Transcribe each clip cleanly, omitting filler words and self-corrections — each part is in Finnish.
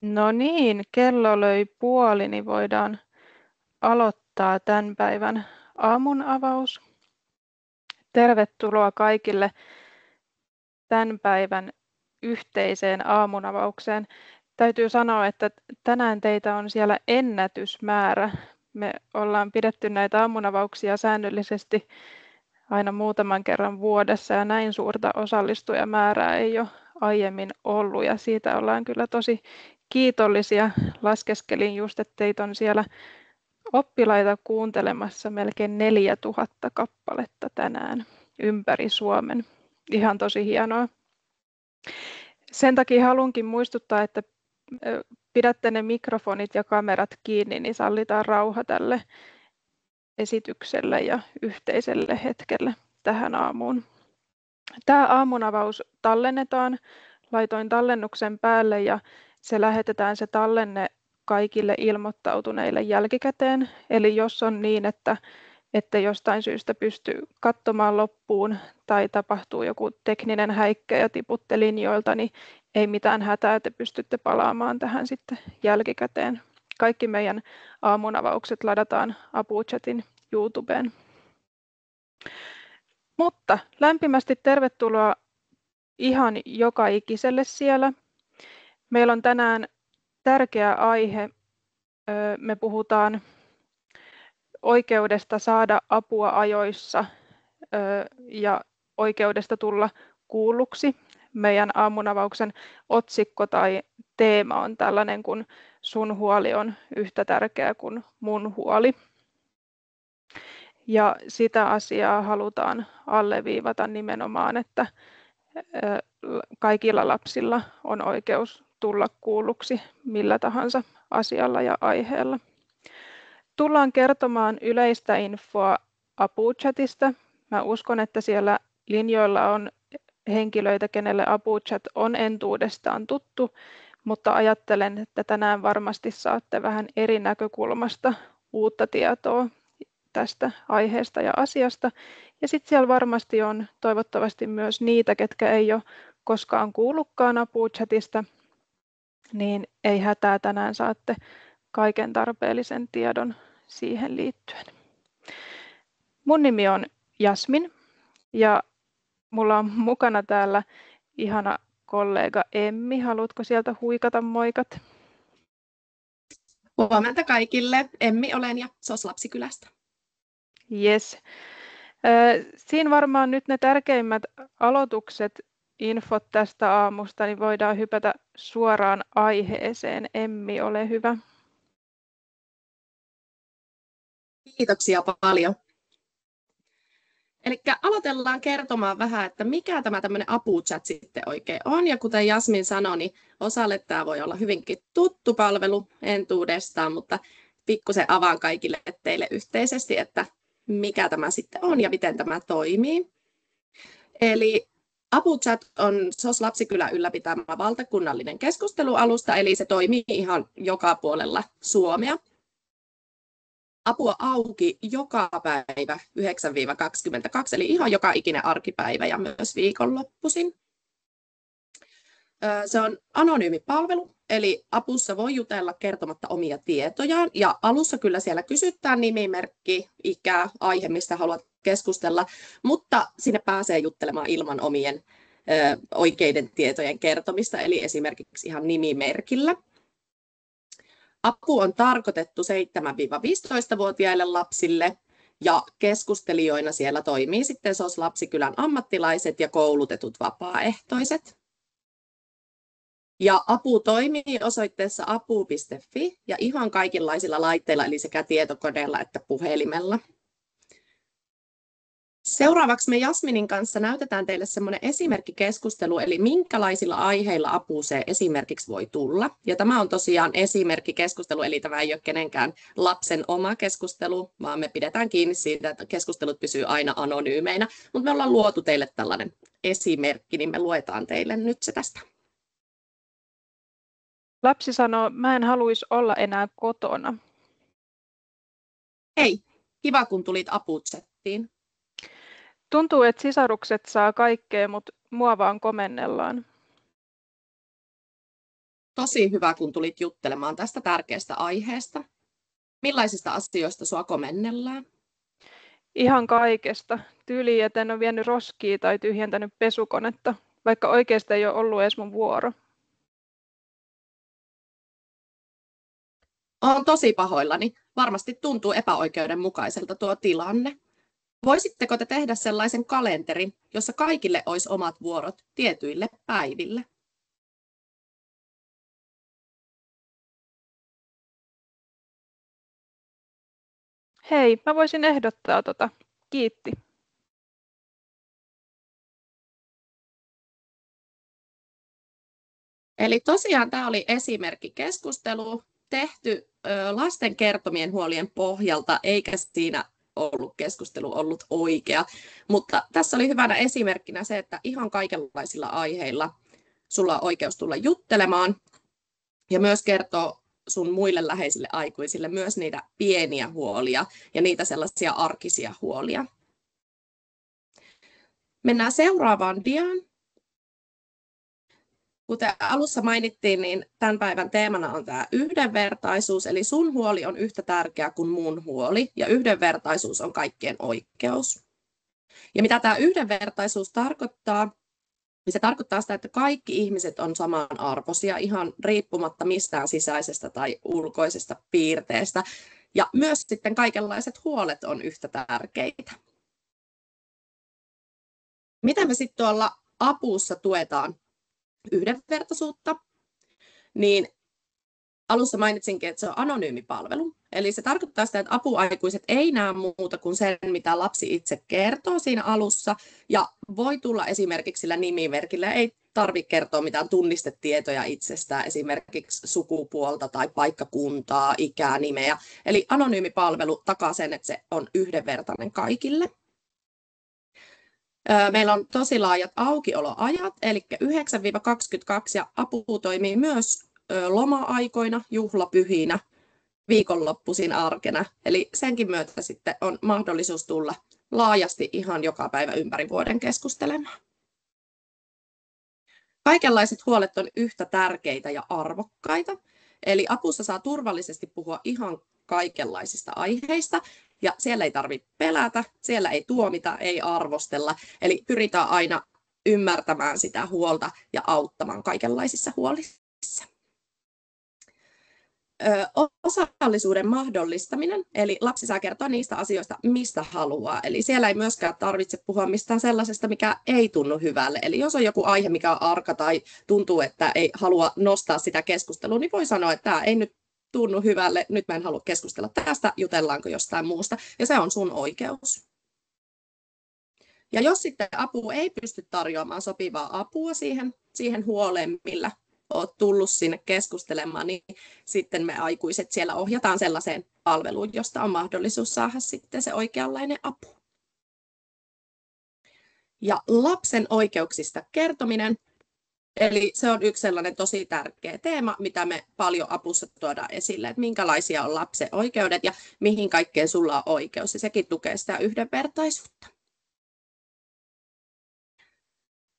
No niin, kello löi puoli, niin voidaan aloittaa tämän päivän aamun avaus. Tervetuloa kaikille tämän päivän yhteiseen aamunavaukseen. Täytyy sanoa, että tänään teitä on siellä ennätysmäärä. Me ollaan pidetty näitä aamunavauksia säännöllisesti aina muutaman kerran vuodessa ja näin suurta osallistujamäärää ei ole aiemmin ollut ja siitä ollaan kyllä tosi kiitollisia. Laskeskelin just, että teitä on siellä oppilaita kuuntelemassa melkein 4000 kappaletta tänään ympäri Suomen. Ihan tosi hienoa. Sen takia haluankin muistuttaa, että pidätte ne mikrofonit ja kamerat kiinni, niin sallitaan rauha tälle esitykselle ja yhteiselle hetkelle tähän aamuun. Tämä aamunavaus tallennetaan. Laitoin tallennuksen päälle ja se lähetetään se tallenne kaikille ilmoittautuneille jälkikäteen. Eli jos on niin, että jostain syystä pysty katsomaan loppuun tai tapahtuu joku tekninen häikkä ja tiputte linjoilta, niin ei mitään hätää, te pystytte palaamaan tähän sitten jälkikäteen. Kaikki meidän aamunavaukset ladataan ApuChatin YouTubeen. Mutta lämpimästi tervetuloa ihan joka ikiselle siellä. Meillä on tänään tärkeä aihe. Me puhutaan oikeudesta saada apua ajoissa ja oikeudesta tulla kuulluksi. Meidän aamunavauksen otsikko tai teema on tällainen, kun sun huoli on yhtä tärkeä kuin mun huoli. Ja sitä asiaa halutaan alleviivata nimenomaan, että kaikilla lapsilla on oikeus tulla kuulluksi millä tahansa asialla ja aiheella. Tullaan kertomaan yleistä infoa ApuChatista. Mä uskon, että siellä linjoilla on henkilöitä, kenelle ApuChat on entuudestaan tuttu, mutta ajattelen, että tänään varmasti saatte vähän eri näkökulmasta uutta tietoa tästä aiheesta ja asiasta. Ja sitten siellä varmasti on toivottavasti myös niitä, ketkä ei ole koskaan kuullutkaan ApuChatista, niin ei hätää, tänään saatte kaiken tarpeellisen tiedon siihen liittyen. Mun nimi on Jasmin ja mulla on mukana täällä ihana kollega Emmi. Haluatko sieltä huikata moikat? Huomenta kaikille. Emmi olen ja SOS Lapsikylästä. Yes. Siinä varmaan nyt ne tärkeimmät aloitukset, infot tästä aamusta, niin voidaan hypätä suoraan aiheeseen. Emmi, ole hyvä. Kiitoksia paljon. Eli aloitellaan kertomaan vähän, että mikä tämä tämmöinen ApuChat sitten oikein on. Ja kuten Jasmin sanoi, niin osalle tämä voi olla hyvinkin tuttu palvelu entuudestaan, mutta pikkusen avaan kaikille teille yhteisesti, että mikä tämä sitten on ja miten tämä toimii. Eli ApuChat on SOS Lapsikylän ylläpitämä valtakunnallinen keskustelualusta, eli se toimii ihan joka puolella Suomea. Apua auki joka päivä 9-22, eli ihan joka ikinen arkipäivä ja myös viikonloppuisin. Se on anonyymi palvelu, eli apussa voi jutella kertomatta omia tietojaan. Ja alussa kyllä siellä kysytään nimimerkki, ikä, aihe, mistä haluat keskustella, mutta sinne pääsee juttelemaan ilman omien oikeiden tietojen kertomista, eli esimerkiksi ihan nimimerkillä. Apu on tarkoitettu 7-15-vuotiaille lapsille ja keskustelijoina siellä toimii sitten SOS Lapsikylän ammattilaiset ja koulutetut vapaaehtoiset. Ja apu toimii osoitteessa apu.fi ja ihan kaikenlaisilla laitteilla, eli sekä tietokoneella että puhelimella. Seuraavaksi me Jasminin kanssa näytetään teille semmoinen esimerkkikeskustelu, eli minkälaisilla aiheilla apuuseen esimerkiksi voi tulla. Ja tämä on tosiaan esimerkkikeskustelu, eli tämä ei ole kenenkään lapsen oma keskustelu, vaan me pidetään kiinni siitä, että keskustelut pysyy aina anonyymeinä. Mutta me ollaan luotu teille tällainen esimerkki, niin me luetaan teille nyt se tästä. Lapsi sanoo, mä en haluaisi olla enää kotona. Hei, kiva kun tulit ApuChattiin. Tuntuu, että sisarukset saa kaikkea, mutta mua vaan komennellaan. Tosi hyvä, kun tulit juttelemaan tästä tärkeästä aiheesta. Millaisista asioista sua komennellaan? Ihan kaikesta. Tyyliin, että en ole vienyt roskia tai tyhjentänyt pesukonetta, vaikka oikeasti ei ole ollut edes mun vuoro. Olen tosi pahoillani. Varmasti tuntuu epäoikeudenmukaiselta tuo tilanne. Voisitteko te tehdä sellaisen kalenterin, jossa kaikille olisi omat vuorot tietyille päiville? Hei, mä voisin ehdottaa tota. Kiitti. Eli tosiaan tämä oli esimerkkikeskustelu tehty lasten kertomien huolien pohjalta, eikä siinä keskustelu ollut oikea. Mutta tässä oli hyvänä esimerkkinä se, että ihan kaikenlaisilla aiheilla sulla on oikeus tulla juttelemaan ja myös kertoa sun muille läheisille aikuisille myös niitä pieniä huolia ja niitä sellaisia arkisia huolia. Mennään seuraavaan diaan. Kuten alussa mainittiin, niin tämän päivän teemana on tämä yhdenvertaisuus, eli sun huoli on yhtä tärkeä kuin mun huoli, ja yhdenvertaisuus on kaikkien oikeus. Ja mitä tämä yhdenvertaisuus tarkoittaa, niin se tarkoittaa sitä, että kaikki ihmiset on samanarvoisia, ihan riippumatta mistään sisäisestä tai ulkoisesta piirteestä, ja myös sitten kaikenlaiset huolet on yhtä tärkeitä. Miten me sitten tuolla apussa tuetaan yhdenvertaisuutta, niin alussa mainitsinkin, että se on anonyymi palvelu. Eli se tarkoittaa sitä, että apuaikuiset ei näe muuta kuin sen, mitä lapsi itse kertoo siinä alussa. Ja voi tulla esimerkiksi sillä nimimerkillä, ei tarvitse kertoa mitään tunnistetietoja itsestään, esimerkiksi sukupuolta tai paikkakuntaa, ikää, nimeä. Eli anonyymi palvelu takaa sen, että se on yhdenvertainen kaikille. Meillä on tosi laajat aukioloajat, eli 9-22 ja apu toimii myös loma-aikoina, juhlapyhinä, viikonloppuisin arkena. Eli senkin myötä sitten on mahdollisuus tulla laajasti ihan joka päivä ympäri vuoden keskustelemaan. Kaikenlaiset huolet on yhtä tärkeitä ja arvokkaita. Eli apussa saa turvallisesti puhua ihan kaikenlaisista aiheista. Ja siellä ei tarvitse pelätä, siellä ei tuomita, ei arvostella. Eli pyritään aina ymmärtämään sitä huolta ja auttamaan kaikenlaisissa huolissa. Osallisuuden mahdollistaminen, eli lapsi saa kertoa niistä asioista, mistä haluaa. Eli siellä ei myöskään tarvitse puhua mistään sellaisesta, mikä ei tunnu hyvälle. Eli jos on joku aihe, mikä on arka tai tuntuu, että ei halua nostaa sitä keskustelua, niin voi sanoa, että tämä ei nyt tunnu hyvälle, nyt mä en halua keskustella tästä, jutellaanko jostain muusta, ja se on sun oikeus. Ja jos sitten apu ei pysty tarjoamaan sopivaa apua siihen huoleen, millä olet tullut sinne keskustelemaan, niin sitten me aikuiset siellä ohjataan sellaiseen palveluun, josta on mahdollisuus saada sitten se oikeanlainen apu. Ja lapsen oikeuksista kertominen, eli se on yksi sellainen tosi tärkeä teema, mitä me paljon apussa tuodaan esille, että minkälaisia on lapsen oikeudet ja mihin kaikkeen sulla on oikeus, ja sekin tukee sitä yhdenvertaisuutta.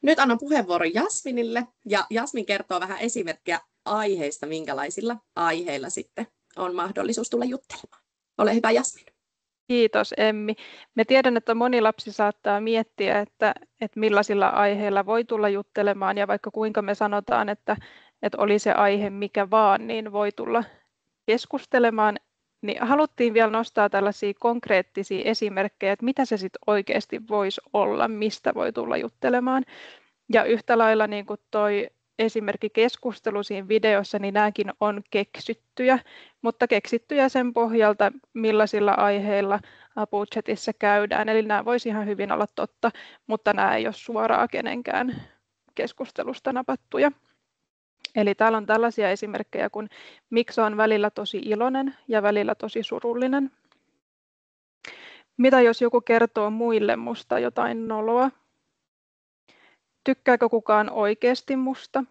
Nyt annan puheenvuoron Jasminille, ja Jasmin kertoo vähän esimerkkejä aiheista, minkälaisilla aiheilla sitten on mahdollisuus tulla juttelemaan. Ole hyvä, Jasmin. Kiitos, Emmi. Me tiedän, että moni lapsi saattaa miettiä, että millaisilla aiheilla voi tulla juttelemaan, ja vaikka kuinka me sanotaan, että oli se aihe mikä vaan, niin voi tulla keskustelemaan, niin haluttiin vielä nostaa tällaisia konkreettisia esimerkkejä, että mitä se sitten oikeasti voisi olla, mistä voi tulla juttelemaan. Ja yhtä lailla niin kuin toi esimerkki keskustelu siinä videossa, niin nämäkin on keksittyjä, mutta keksittyjä sen pohjalta, millaisilla aiheilla ApuChatissa käydään. Eli nämä voisi ihan hyvin olla totta, mutta nämä ei ole suoraan kenenkään keskustelusta napattuja. Eli täällä on tällaisia esimerkkejä, kun miksi on välillä tosi iloinen ja välillä tosi surullinen. Mitä jos joku kertoo muille musta jotain noloa? Tykkääkö kukaan oikeasti musta?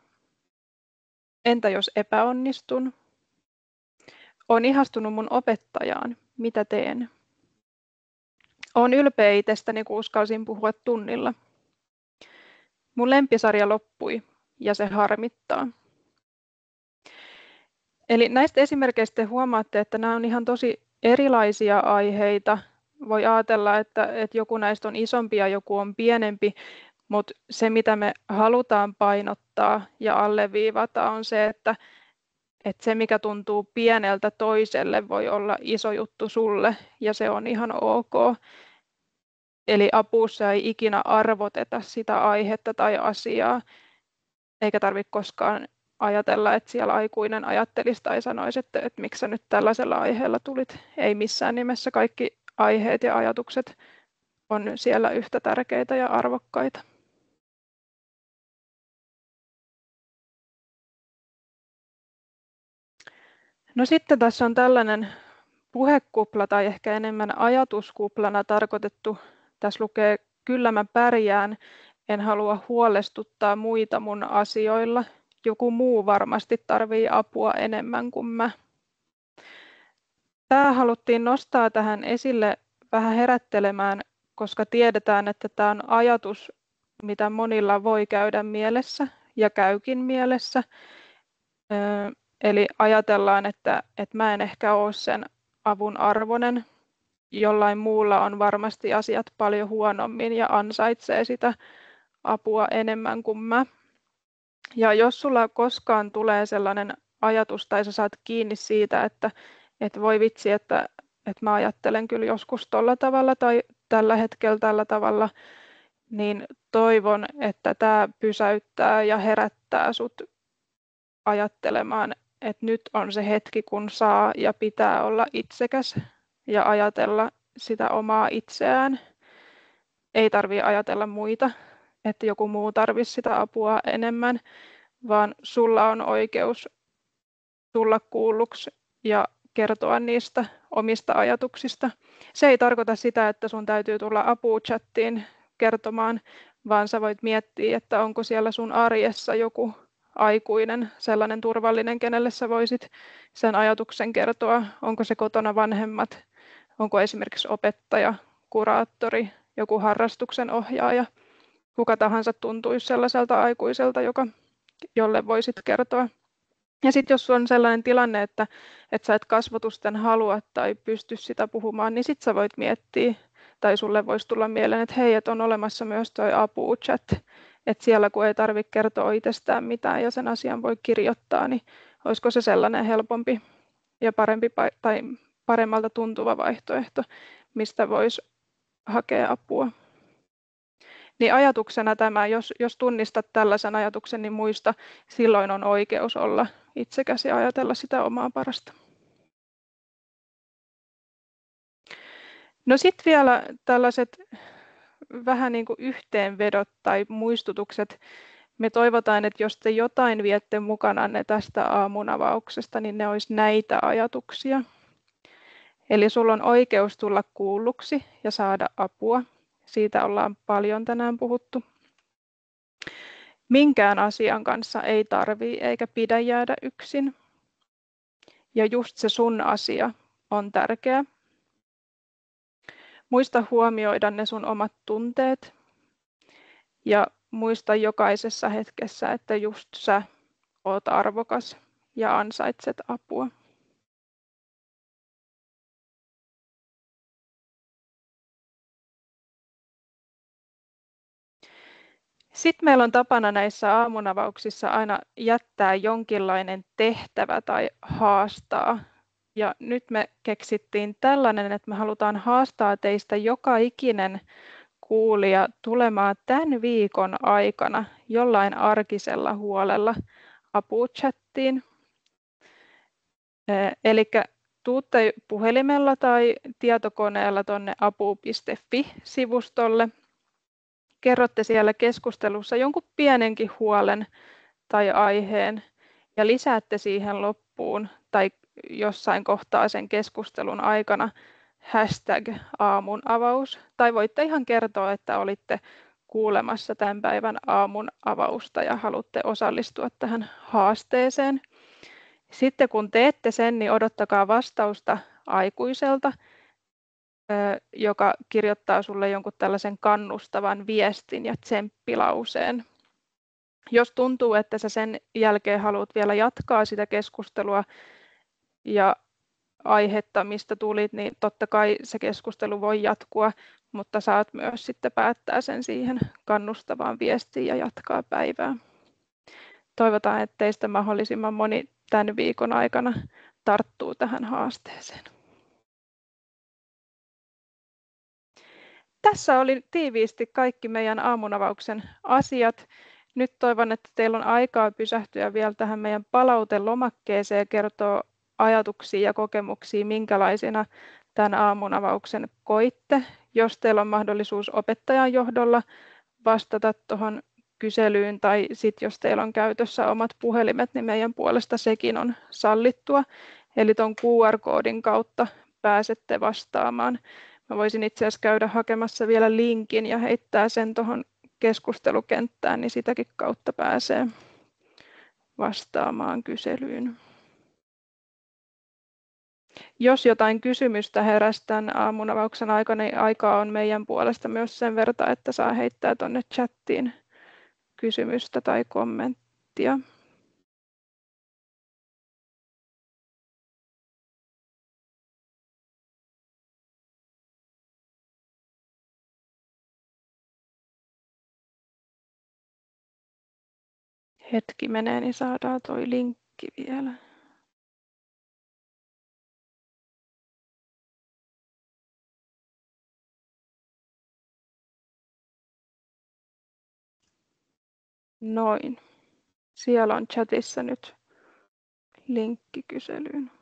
Entä jos epäonnistun? Olen ihastunut mun opettajaan. Mitä teen? Olen ylpeä itsestäni, kun uskalsin puhua tunnilla. Mun lempisarja loppui ja se harmittaa. Eli näistä esimerkkeistä te huomaatte, että nämä on ihan tosi erilaisia aiheita. Voi ajatella, että joku näistä on isompi ja joku on pienempi, mutta se mitä me halutaan painottaa ja alleviivata on se, että se mikä tuntuu pieneltä toiselle voi olla iso juttu sulle ja se on ihan ok. Eli apuussa ei ikinä arvoteta sitä aihetta tai asiaa, eikä tarvitse koskaan ajatella, että siellä aikuinen ajattelisi tai sanoisi, että miksi sä nyt tällaisella aiheella tulit. Ei missään nimessä, kaikki aiheet ja ajatukset on siellä yhtä tärkeitä ja arvokkaita. No sitten tässä on tällainen puhekupla tai ehkä enemmän ajatuskuplana tarkoitettu. Tässä lukee, kyllä mä pärjään, en halua huolestuttaa muita mun asioilla. Joku muu varmasti tarvii apua enemmän kuin mä. Tämä haluttiin nostaa tähän esille vähän herättelemään, koska tiedetään, että tämä on ajatus, mitä monilla voi käydä mielessä ja käykin mielessä. Eli ajatellaan, että mä en ehkä ole sen avun arvoinen, jollain muulla on varmasti asiat paljon huonommin ja ansaitsee sitä apua enemmän kuin mä. Ja jos sulla koskaan tulee sellainen ajatus tai sä saat kiinni siitä, että voi vitsi, että mä ajattelen kyllä joskus tolla tavalla tai tällä hetkellä tällä tavalla, niin toivon, että tämä pysäyttää ja herättää sut ajattelemaan, että nyt on se hetki, kun saa ja pitää olla itsekäs ja ajatella sitä omaa itseään. Ei tarvitse ajatella muita, että joku muu tarvitsisi sitä apua enemmän, vaan sulla on oikeus tulla kuulluksi ja kertoa niistä omista ajatuksista. Se ei tarkoita sitä, että sun täytyy tulla apuu-chattiin kertomaan, vaan sä voit miettiä, että onko siellä sun arjessa joku aikuinen, sellainen turvallinen, kenelle sä voisit sen ajatuksen kertoa. Onko se kotona vanhemmat, onko esimerkiksi opettaja, kuraattori, joku harrastuksen ohjaaja, kuka tahansa tuntuisi sellaiselta aikuiselta, jolle voisit kertoa. Ja sitten jos on sellainen tilanne, että sä et kasvotusten halua tai pysty sitä puhumaan, niin sitten sä voit miettiä, tai sulle voisi tulla mieleen, että hei, että on olemassa myös toi apu-chat, että siellä kun ei tarvitse kertoa itsestään mitään ja sen asian voi kirjoittaa, niin olisiko se sellainen helpompi ja parempi tai paremmalta tuntuva vaihtoehto, mistä voisi hakea apua. Niin ajatuksena tämä, jos tunnistat tällaisen ajatuksen, niin muista, silloin on oikeus olla itsekäs ja ajatella sitä omaa parasta. No sitten vielä tällaiset vähän niin kuin yhteenvedot tai muistutukset. Me toivotaan, että jos te jotain viette mukananne tästä aamunavauksesta, niin ne olisi näitä ajatuksia. Eli sulla on oikeus tulla kuulluksi ja saada apua. Siitä ollaan paljon tänään puhuttu. Minkään asian kanssa ei tarvitse eikä pidä jäädä yksin. Ja just se sun asia on tärkeä. Muista huomioida ne sun omat tunteet. Ja muista jokaisessa hetkessä, että just sä oot arvokas ja ansaitset apua. Sitten meillä on tapana näissä aamunavauksissa aina jättää jonkinlainen tehtävä tai haastaa. Ja nyt me keksittiin tällainen, että me halutaan haastaa teistä joka ikinen kuulija tulemaan tämän viikon aikana jollain arkisella huolella apu-chattiin. Eli tuutte puhelimella tai tietokoneella tuonne apu.fi-sivustolle. Kerrotte siellä keskustelussa jonkun pienenkin huolen tai aiheen ja lisäätte siihen loppuun tai jossain kohtaa sen keskustelun aikana #aamunavaus. Tai voitte ihan kertoa, että olitte kuulemassa tämän päivän aamun avausta ja haluatte osallistua tähän haasteeseen. Sitten kun teette sen, niin odottakaa vastausta aikuiselta, joka kirjoittaa sulle jonkun tällaisen kannustavan viestin ja tsemppilauseen. Jos tuntuu, että sä sen jälkeen haluat vielä jatkaa sitä keskustelua, ja aihetta, mistä tulit, niin totta kai se keskustelu voi jatkua, mutta saat myös sitten päättää sen siihen kannustavaan viestiin ja jatkaa päivää. Toivotaan, että teistä mahdollisimman moni tämän viikon aikana tarttuu tähän haasteeseen. Tässä oli tiiviisti kaikki meidän aamunavauksen asiat. Nyt toivon, että teillä on aikaa pysähtyä vielä tähän meidän palautelomakkeeseen ja kertoa ajatuksia ja kokemuksia, minkälaisina tämän aamunavauksen koitte. Jos teillä on mahdollisuus opettajan johdolla vastata tuohon kyselyyn tai sitten jos teillä on käytössä omat puhelimet, niin meidän puolesta sekin on sallittua. Eli tuon QR-koodin kautta pääsette vastaamaan. Mä voisin itse asiassa käydä hakemassa vielä linkin ja heittää sen tuohon keskustelukenttään, niin sitäkin kautta pääsee vastaamaan kyselyyn. Jos jotain kysymystä heräsi tämän aamunavauksen aikana, niin aikaa on meidän puolesta myös sen verran, että saa heittää tuonne chattiin kysymystä tai kommenttia. Hetki menee, niin saadaan toi linkki vielä. Noin. Siellä on chatissa nyt linkki kyselyyn.